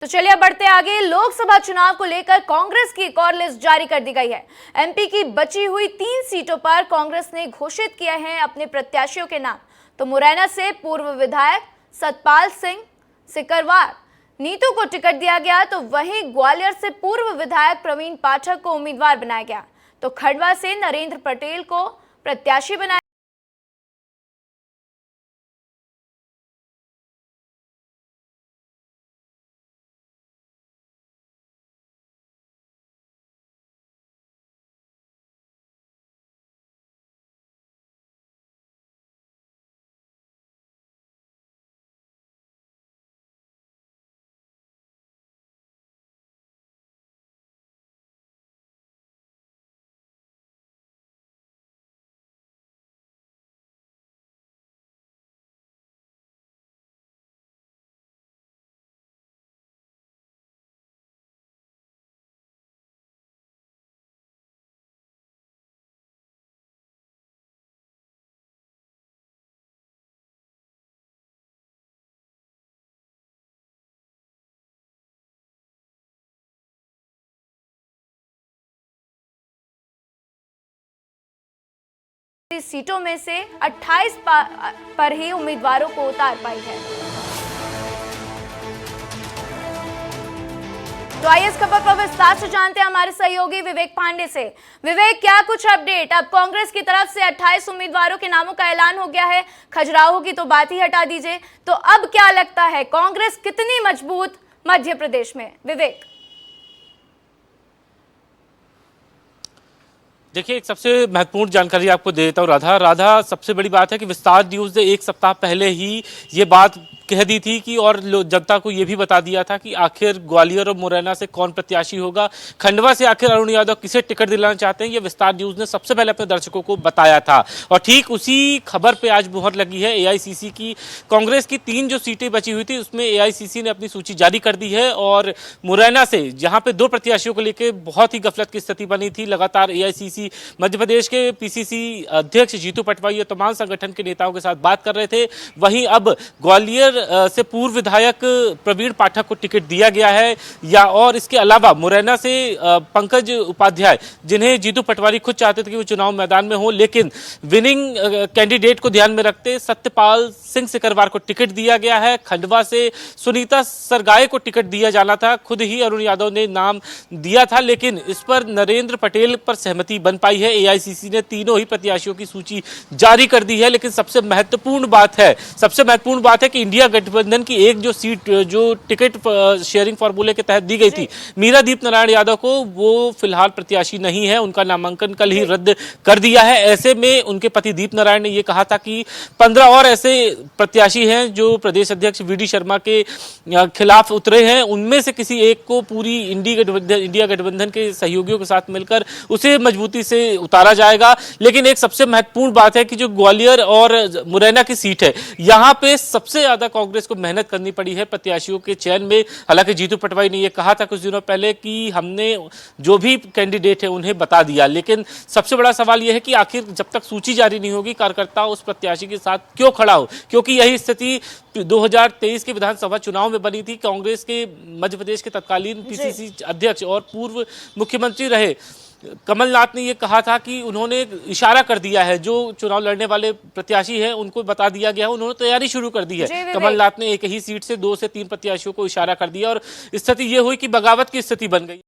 तो चलिए बढ़ते आगे। लोकसभा चुनाव को लेकर कांग्रेस की एक और लिस्ट जारी कर दी गई है। एमपी की बची हुई 3 सीटों पर कांग्रेस ने घोषित किए हैं अपने प्रत्याशियों के नाम। तो मुरैना से पूर्व विधायक सतपाल सिंह सिकरवार नीतू को टिकट दिया गया, तो वहीं ग्वालियर से पूर्व विधायक प्रवीण पाठक को उम्मीदवार बनाया गया। तो खंडवा से नरेंद्र पटेल को प्रत्याशी बनाया। सीटों में से 28 पर ही उम्मीदवारों को उतार पाई है। तो आइए इस खबर पर विस्तार से जानते हैं हमारे सहयोगी विवेक पांडे से। विवेक, क्या कुछ अपडेट? अब कांग्रेस की तरफ से 28 उम्मीदवारों के नामों का ऐलान हो गया है। खजुराहो की तो बात ही हटा दीजिए, तो अब क्या लगता है कांग्रेस कितनी मजबूत मध्य प्रदेश में? विवेक, देखिए, एक सबसे महत्वपूर्ण जानकारी आपको दे देता हूँ राधा। सबसे बड़ी बात है कि विस्तार न्यूज़ ने एक सप्ताह पहले ही ये बात कह दी थी कि और जनता को ये भी बता दिया था कि आखिर ग्वालियर और मुरैना से कौन प्रत्याशी होगा, खंडवा से आखिर अरुण यादव किसे टिकट दिलाना चाहते हैं, ये विस्तार न्यूज़ ने सबसे पहले अपने दर्शकों को बताया था। और ठीक उसी खबर पर आज मुहर लगी है एआईसीसी की। कांग्रेस की 3 जो सीटें बची हुई थी उसमें एआईसीसी ने अपनी सूची जारी कर दी है। और मुरैना से जहाँ पे 2 प्रत्याशियों को लेकर बहुत ही गफलत की स्थिति बनी थी, लगातार एआईसीसी मध्य प्रदेश के पीसीसी अध्यक्ष जीतू पटवाई और तमाम संगठन के नेताओं के साथ बात कर रहे थे। वहीं अब ग्वालियर से पूर्व विधायक प्रवीण पाठक को टिकट दिया गया है, या और इसके अलावा मुरैना से पंकज उपाध्याय, जिन्हें जीतू पटवारी खुद चाहते थे कि वो चुनाव मैदान में हो, लेकिन विनिंग कैंडिडेट को ध्यान में रखते सत्यपाल सिंह सिकरवार को टिकट दिया गया है। खंडवा से सुनीता सरगाए को टिकट दिया जाना था, खुद ही अरुण यादव ने नाम दिया था, लेकिन इस पर नरेंद्र पटेल पर सहमति बन पाई है। एआईसीसी ने तीनों ही प्रत्याशियों की सूची जारी कर दी है। लेकिन सबसे महत्वपूर्ण बात है कि इंडिया गठबंधन की एक जो सीट जो टिकट शेयरिंग फॉर्मूले के तहत दी गई थी मीरा दीप नारायण यादव को, वो फिलहाल प्रत्याशी नहीं है। उनका नामांकन कल ही रद्द कर दिया है। ऐसे में उनके पति दीप नारायण ने यह कहा था कि 15 और ऐसे प्रत्याशी हैं जो प्रदेश अध्यक्ष वीडी शर्मा के खिलाफ उतरे हैं, उनमें से किसी एक को पूरी इंडिया गठबंधन के सहयोगियों के साथ मिलकर उसे मजबूती से उतारा जाएगा। लेकिन एक सबसे महत्वपूर्ण बात है कि जो ग्वालियर और मुरैना की सीट है, यहां पे सबसे ज्यादा कांग्रेस को मेहनत करनी पड़ी है प्रत्याशियों के चयन में। हालांकि जीतू पटवाई ने यह कहा था कुछ दिनों पहले कि हमने जो भी कैंडिडेट है उन्हें बता दिया, लेकिन सबसे बड़ा सवाल यह है कि आखिर जब तक सूची जारी नहीं होगी कार्यकर्ता उस प्रत्याशी के साथ क्यों खड़ा हो, क्योंकि यही स्थिति 2023 के विधानसभा चुनाव में बनी थी। कांग्रेस के मध्य प्रदेश के तत्कालीन पीसीसी अध्यक्ष और पूर्व मुख्यमंत्री रहे कमलनाथ ने यह कहा था कि उन्होंने इशारा कर दिया है, जो चुनाव लड़ने वाले प्रत्याशी हैं उनको बता दिया गया है, उन्होंने तैयारी शुरू कर दी है। कमलनाथ ने एक ही सीट से 2 से 3 प्रत्याशियों को इशारा कर दिया और स्थिति यह हुई कि बगावत की स्थिति बन गई।